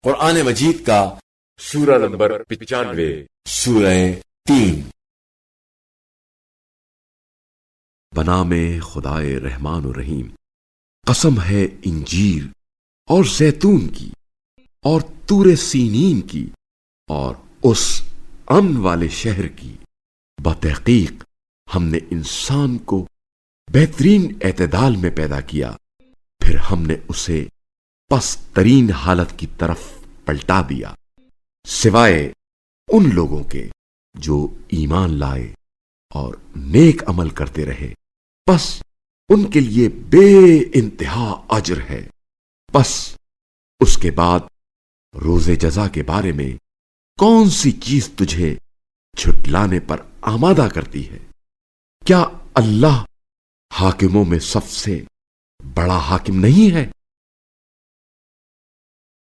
قرآن مجید کا سورہ نمبر 95 سورہ 3۔ بنام خدائے رحمان و رحیم، قسم ہے انجیر اور زیتون کی اور طور سینین کی اور اس امن والے شہر کی۔ بتحقیق ہم نے انسان کو بہترین اعتدال میں پیدا کیا، پھر ہم نے اسے پست ترین حالت کی طرف پلٹا دیا، سوائے ان لوگوں کے جو ایمان لائے اور نیک عمل کرتے رہے، پس ان کے لیے بے انتہا اجر ہے۔ پس اس کے بعد روز جزا کے بارے میں کون سی چیز تجھے جھٹلانے پر آمادہ کرتی ہے؟ کیا اللہ حاکموں میں سب سے بڑا حاکم نہیں ہے؟